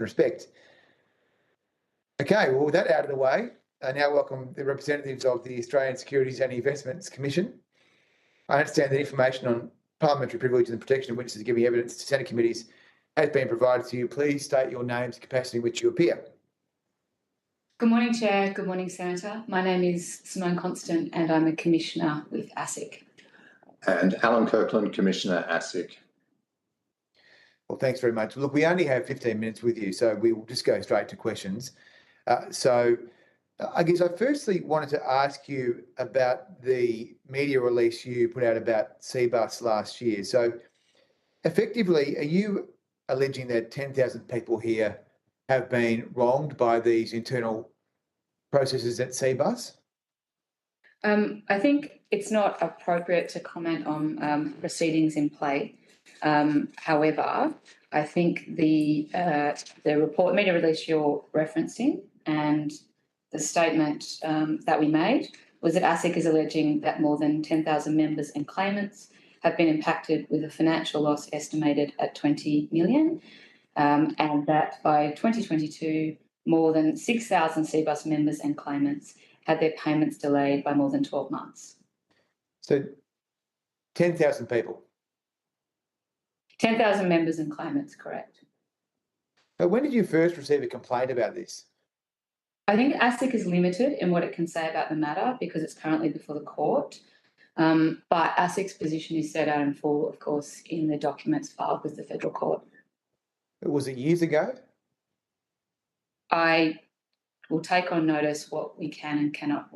respect. Okay, well, with that out of the way, I now welcome the representatives of the Australian Securities and Investments Commission. I understand that information on parliamentary privilege and the protection of witnesses giving evidence to Senate committees has been provided to you. Please state your names and capacity in which you appear. Good morning, Chair. Good morning, Senator. My name is Simone Constant and I'm a Commissioner with Asic. And Alan Kirkland, Commissioner, Asic. Well, thanks very much. Look, we only have 15 minutes with you, so we will just go straight to questions. I guess I firstly wanted to ask you about the media release you put out about Cbus last year. So effectively, are you alleging that 10,000 people here have been wronged by these internal processes at Cbus? I think it's not appropriate to comment on proceedings in play. However, I think the report media release you're referencing and the statement that we made was that ASIC is alleging that more than 10,000 members and claimants have been impacted with a financial loss estimated at $20 million, and that by 2022, more than 6,000 Cbus members and claimants had their payments delayed by more than 12 months. So 10,000 people? 10,000 members and claimants, correct. But when did you first receive a complaint about this? I think ASIC is limited in what it can say about the matter because it's currently before the court. But ASIC's position is set out in full, of course, in the documents filed with the federal court. Was it years ago? I will take on notice what we can and cannot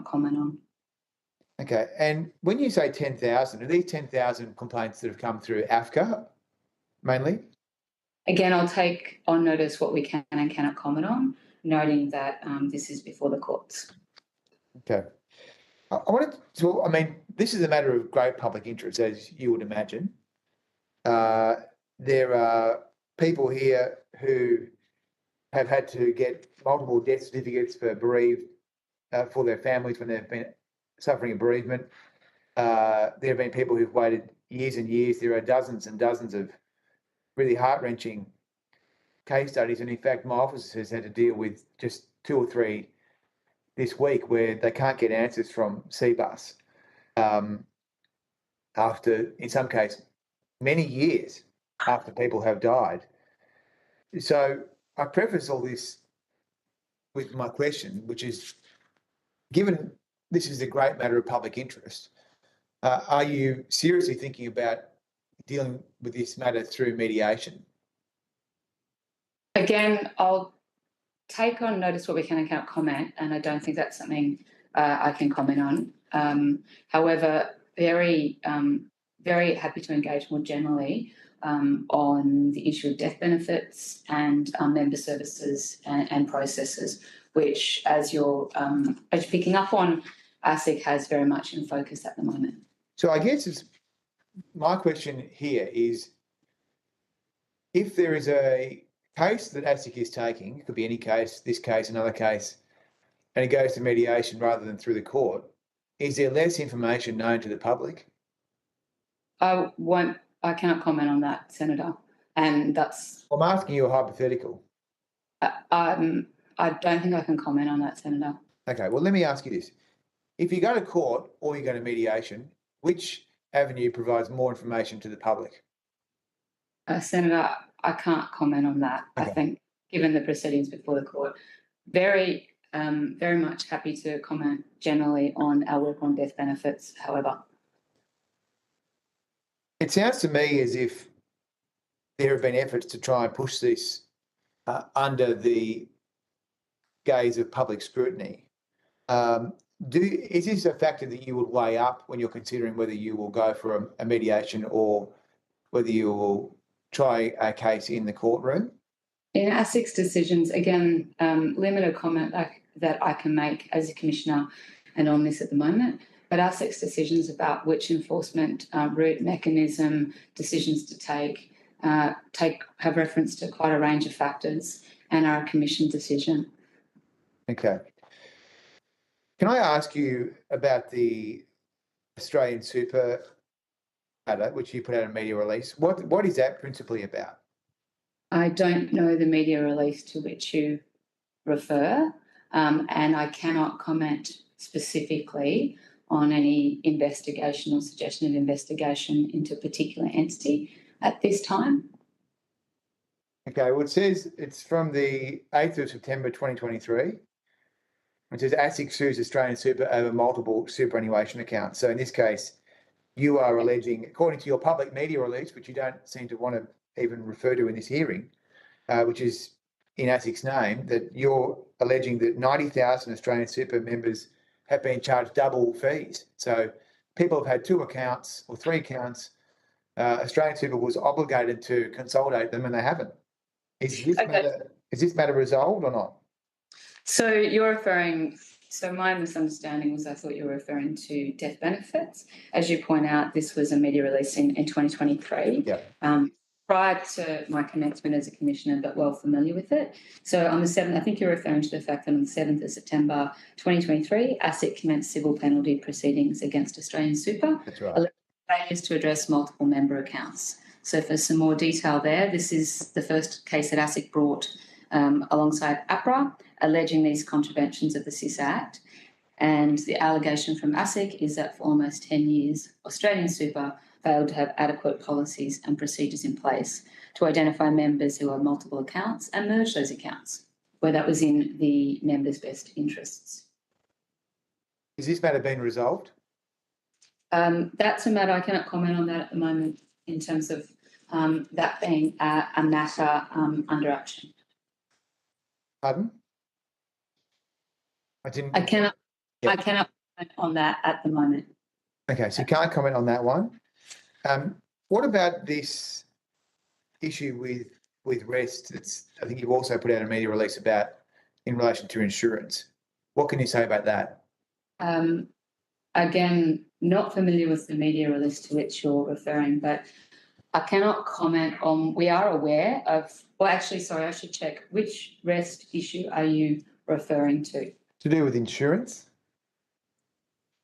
comment on. Okay, and when you say 10,000, are these 10,000 complaints that have come through AFCA mainly? Again, I'll take on notice what we can and cannot comment on, noting that this is before the courts. Okay. I mean, this is a matter of great public interest, as you would imagine. There are people here who have had to get multiple death certificates for their families when they've been suffering a bereavement. There have been people who've waited years and years. There are dozens and dozens of really heart-wrenching case studies. And in fact, my office has had to deal with just 2 or 3 this week where they can't get answers from Cbus after, in some cases, many years after people have died. So I preface all this with my question, which is, given this is a great matter of public interest, are you seriously thinking about dealing with this matter through mediation? Again, I'll take on notice what we can and cannot comment, and I don't think that's something I can comment on. However, very happy to engage more generally on the issue of death benefits and member services and processes, which, as you're picking up on, ASIC has very much in focus at the moment. So I guess my question here is, if there is a case that ASIC is taking, it could be any case, this case, another case, and it goes to mediation rather than through the court, is there less information known to the public? I cannot comment on that, Senator. And that's... I'm asking you a hypothetical. I don't think I can comment on that, Senator. Okay, well, let me ask you this. If you go to court or you go to mediation, which avenue provides more information to the public? Senator, I can't comment on that. Okay. I think, given the proceedings before the court, very much happy to comment generally on our work on death benefits, however. It sounds to me as if there have been efforts to try and push this under the gaze of public scrutiny. Is this a factor that you would weigh up when you're considering whether you will go for a mediation or whether you will try a case in the courtroom? In ASIC's decisions, again, limited comment that I can make as a Commissioner and on this at the moment, but ASIC's decisions about which enforcement route, mechanism, decisions to take have reference to quite a range of factors and are a Commission decision. Okay. Can I ask you about the Australian Super matter, which you put out a media release? What is that principally about? I don't know the media release to which you refer, and I cannot comment specifically on any investigation or suggestion of investigation into a particular entity at this time. Okay, well, it says it's from the 8th of September 2023. It says ASIC sues Australian Super over multiple superannuation accounts. So in this case, you are alleging, according to your public media release, which you don't seem to want to even refer to in this hearing, which is in ASIC's name, that you're alleging that 90,000 Australian Super members have been charged double fees. So people have had 2 accounts or 3 accounts. Australian Super was obligated to consolidate them and they haven't. Is this matter resolved or not? So you're referring, so my misunderstanding was I thought you were referring to death benefits. As you point out, this was a media release in 2023. Yeah. Prior to my commencement as a commissioner, but well familiar with it. So on the 7th, I think you're referring to the fact that on the 7th of September 2023, ASIC commenced civil penalty proceedings against Australian Super. That's right. Failures to address multiple member accounts. So for some more detail there, this is the first case that ASIC brought alongside APRA, alleging these contraventions of the SIS Act. And the allegation from ASIC is that for almost 10 years, Australian Super failed to have adequate policies and procedures in place to identify members who have multiple accounts and merge those accounts, where that was in the members' best interests. Is this matter being resolved? That's a matter I cannot comment on that at the moment in terms of that being a matter under action. Pardon? I cannot comment on that at the moment. Okay, so you can't comment on that one. What about this issue with REST? I think you've also put out a media release about in relation to insurance. What can you say about that? Again, not familiar with the media release to which you're referring, but I cannot comment on. We are aware of. Well, actually, sorry, I should check. Which REST issue are you referring to? To do with insurance?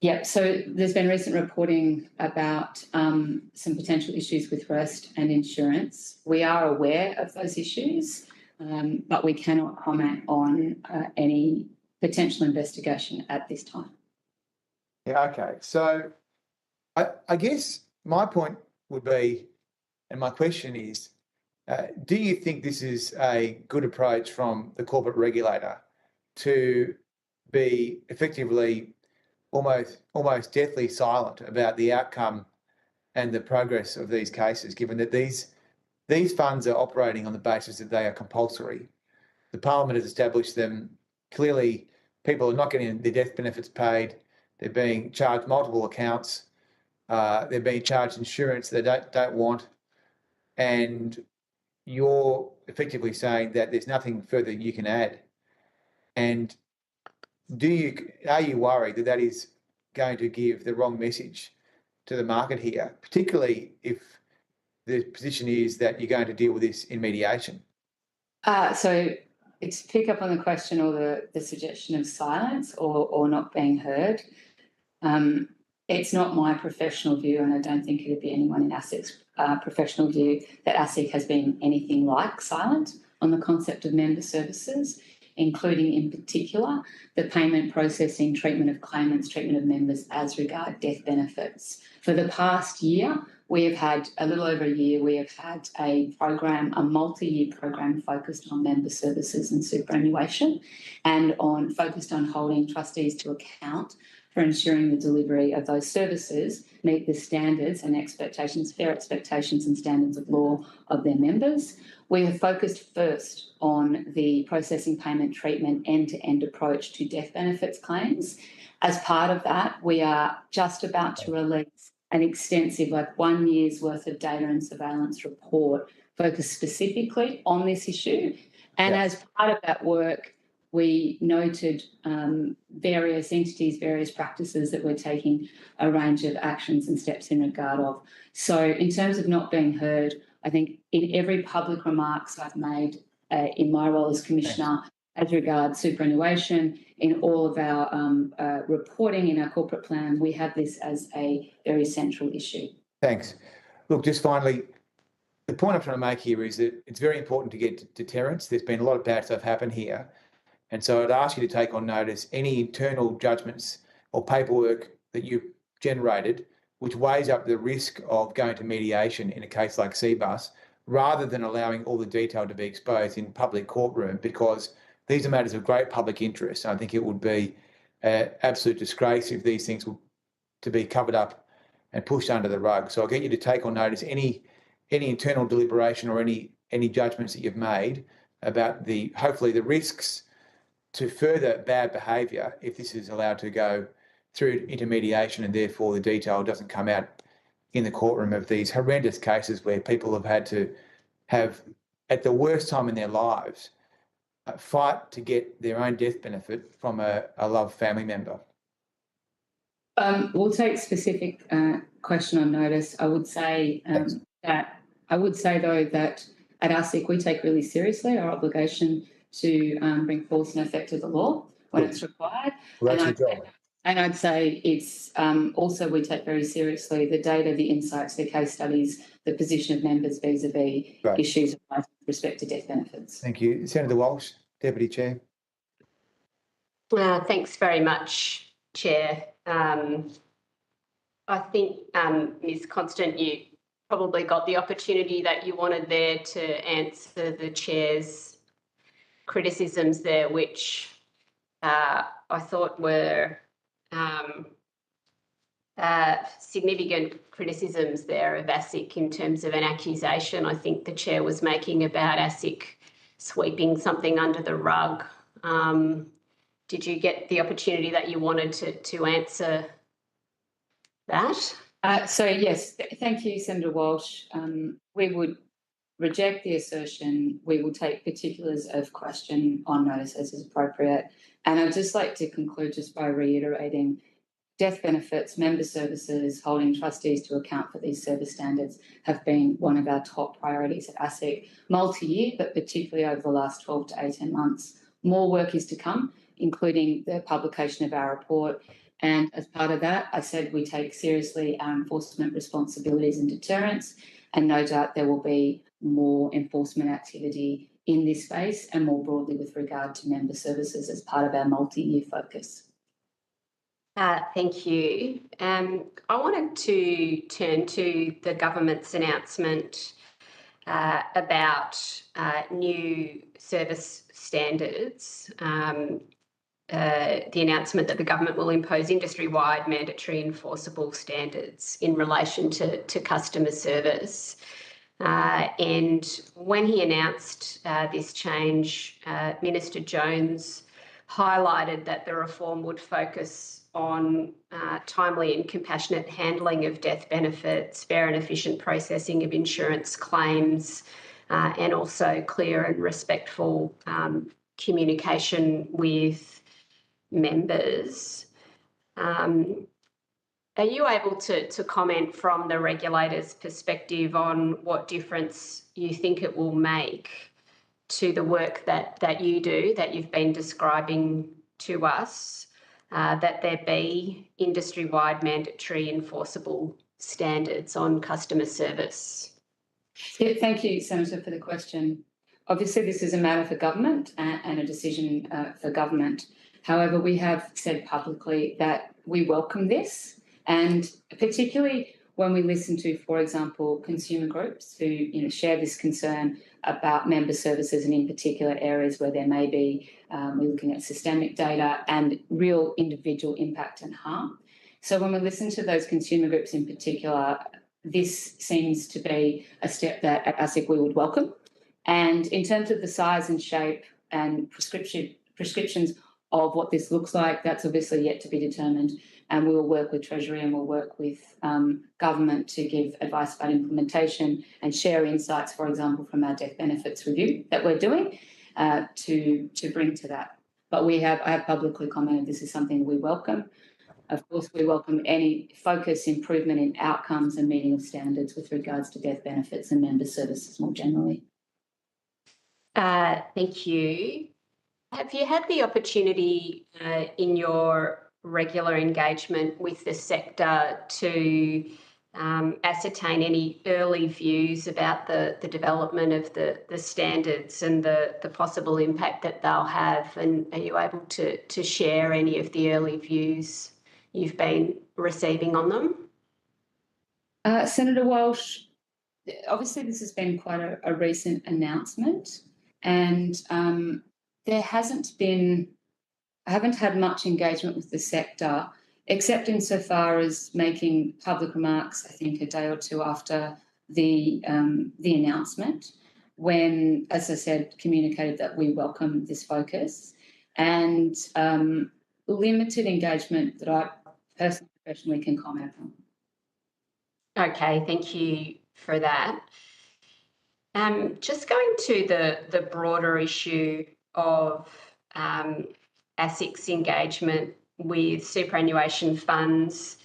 Yep. So there's been recent reporting about some potential issues with REST and insurance. We are aware of those issues, but we cannot comment on any potential investigation at this time. Yeah, okay. So I guess my point would be, and my question is, do you think this is a good approach from the corporate regulator to be effectively almost deathly silent about the outcome and the progress of these cases, given that these funds are operating on the basis that they are compulsory? The Parliament has established them. Clearly, people are not getting their death benefits paid. They're being charged multiple accounts. They're being charged insurance they don't want. And you're effectively saying that there's nothing further you can add. And are you worried that that is going to give the wrong message to the market here, particularly if the position is that you're going to deal with this in mediation? So it's to pick up on the question or the suggestion of silence or not being heard. It's not my professional view, and I don't think it would be anyone in ASIC's professional view, that ASIC has been anything like silent on the concept of member services, including in particular the payment, processing, treatment of claimants, treatment of members as regard death benefits. For the past year, we have had, a little over a year, we have had a program, a multi-year program focused on member services and superannuation and focused on holding trustees to account for ensuring the delivery of those services meet the standards and expectations, fair expectations and standards of law of their members. We have focused first on the processing, payment, treatment, end-to-end approach to death benefits claims. As part of that, we are just about to release an extensive, 1 year's worth of data and surveillance report focused specifically on this issue. And as part of that work, we noted various entities, various practices that we're taking a range of actions and steps in regard of. So in terms of not being heard, I think in every public remarks I've made in my role as Commissioner as regards superannuation, in all of our reporting in our corporate plan, we have this as a very central issue. Thanks. Look, just finally, the point I'm trying to make here is that it's very important to get deterrence. There's been a lot of bad stuff happen here. And so I'd ask you to take on notice any internal judgments or paperwork that you've generated, which weighs up the risk of going to mediation in a case like CBUS, rather than allowing all the detail to be exposed in public courtroom, because these are matters of great public interest. And I think it would be an absolute disgrace if these things were to be covered up and pushed under the rug. So I'll get you to take on notice any internal deliberation or any judgments that you've made about hopefully the risks to further bad behaviour if this is allowed to go through intermediation, and therefore the detail doesn't come out in the courtroom of these horrendous cases where people have had to have, at the worst time in their lives, fight to get their own death benefit from a loved family member. We'll take specific question on notice. I would say that at ASIC we take really seriously our obligation to bring force and effect to the law when it's required. Well, that's your job. And I'd say it's also we take very seriously the data, the insights, the case studies, the position of members vis-a-vis issues with respect to death benefits. Thank you. Senator Walsh, Deputy Chair. Thanks very much, Chair. I think, Ms. Constant, you probably got the opportunity that you wanted there to answer the Chair's criticisms there, which I thought were significant criticisms there of ASIC in terms of an accusation I think the Chair was making about ASIC sweeping something under the rug. Did you get the opportunity that you wanted to answer that? So, yes, thank you, Senator Walsh. We would reject the assertion. We will take particulars of question on notice as is appropriate. And I'd just like to conclude just by reiterating death benefits, member services, holding trustees to account for these service standards have been one of our top priorities at ASIC, multi-year, but particularly over the last 12 to 18 months. More work is to come, including the publication of our report. And as part of that, I said we take seriously our enforcement responsibilities and deterrence, and no doubt there will be more enforcement activity in this space and more broadly with regard to member services as part of our multi-year focus. Thank you. I wanted to turn to the government's announcement about new service standards. The announcement that the government will impose industry-wide mandatory enforceable standards in relation to customer service. And when he announced this change, Minister Jones highlighted that the reform would focus on timely and compassionate handling of death benefits, fair and efficient processing of insurance claims, and also clear and respectful communication with members. Are you able to comment from the regulator's perspective on what difference you think it will make to the work that you do, that you've been describing to us, that there be industry-wide mandatory enforceable standards on customer service? Yeah, thank you, Senator, for the question. Obviously, this is a matter for government and a decision for government. However, we have said publicly that we welcome this, and particularly when we listen to, for example, consumer groups who share this concern about member services and in particular areas where there may be, we're looking at systemic data and real individual impact and harm. So when we listen to those consumer groups in particular, this seems to be a step that at ASIC we would welcome. And in terms of the size and shape and prescriptions of what this looks like, that's obviously yet to be determined. And we will work with Treasury and we'll work with government to give advice about implementation and share insights, for example, from our death benefits review that we're doing to bring to that. But I have publicly commented this is something we welcome. Of course, we welcome any focus, improvement in outcomes and meeting of standards with regards to death benefits and member services more generally. Thank you. Have you had the opportunity in your regular engagement with the sector to ascertain any early views about the development of the standards and the possible impact that they'll have? And are you able to share any of the early views you've been receiving on them? Senator Walsh, obviously this has been quite a recent announcement, and I haven't had much engagement with the sector, except insofar as making public remarks, I think, a day or two after the announcement, when, as I said, communicated that we welcome this focus, and limited engagement that I personally, professionally can comment on. Okay, thank you for that. Just going to the broader issue of ASIC's engagement with superannuation funds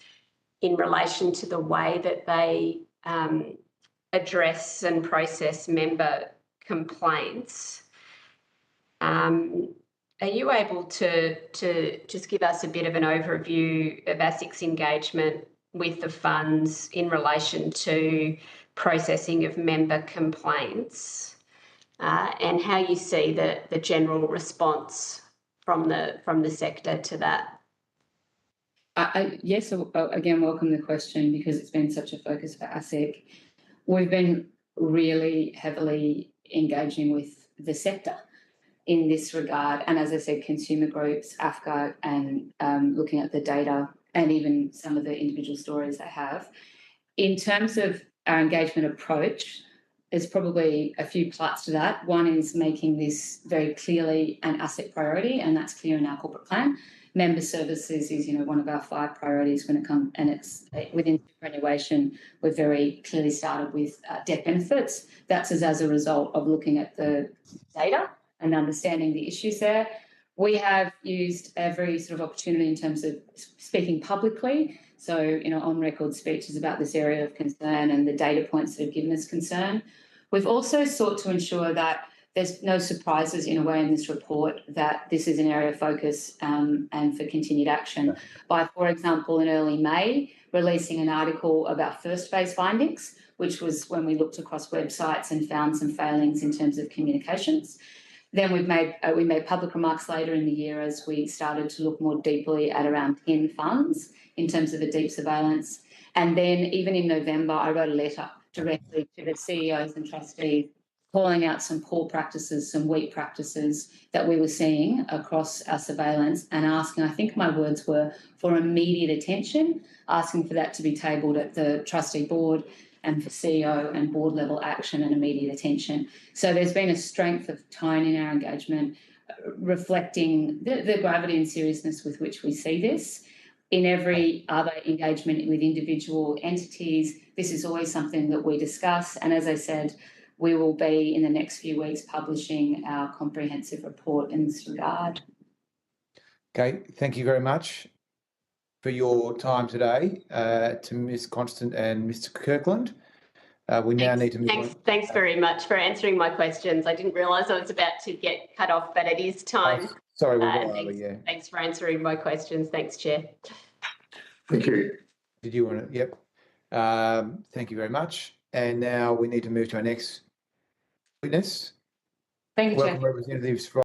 in relation to the way that they address and process member complaints. Are you able to just give us a bit of an overview of ASIC's engagement with the funds in relation to processing of member complaints, and how you see the general response from the sector to that? Yes, again, welcome the question, because it's been such a focus for ASIC. We've been really heavily engaging with the sector in this regard, and as I said, consumer groups, AFCA, and looking at the data and even some of the individual stories they have. In terms of our engagement approach, there's probably a few parts to that. One is making this very clearly an ASIC priority, and that's clear in our corporate plan. Member services is, one of our 5 priorities when it comes, and it's within superannuation. We're very clearly started with death benefits. That's as a result of looking at the data and understanding the issues there. We have used every sort of opportunity in terms of speaking publicly. So, on record speeches about this area of concern and the data points that have given us concern. We've also sought to ensure that there's no surprises in a way in this report, that this is an area of focus and for continued action by, for example, in early May, releasing an article about first phase findings, which was when we looked across websites and found some failings in terms of communications. Then we made public remarks later in the year as we started to look more deeply at around 10 funds in terms of a deep surveillance. And then even in November, I wrote a letter directly to the CEOs and trustees calling out some poor practices, some weak practices that we were seeing across our surveillance, and asking, I think my words were, for immediate attention, asking for that to be tabled at the trustee board and for CEO and board level action and immediate attention. So there's been a strength of tone in our engagement, reflecting the gravity and seriousness with which we see this. In every other engagement with individual entities, this is always something that we discuss. And as I said, we will be in the next few weeks publishing our comprehensive report in this regard. Okay, thank you very much for your time today to Ms. Constant and Mr. Kirkland. We now need to move on. Thanks very much for answering my questions. I didn't realise I was about to get cut off, but it is time. Oh, sorry, we're over, yeah. Thanks for answering my questions. Thanks, Chair. Thank you. Did you want to? Yep. Thank you very much. And now we need to move to our next witness. Thank you, Chair. Welcome, representatives from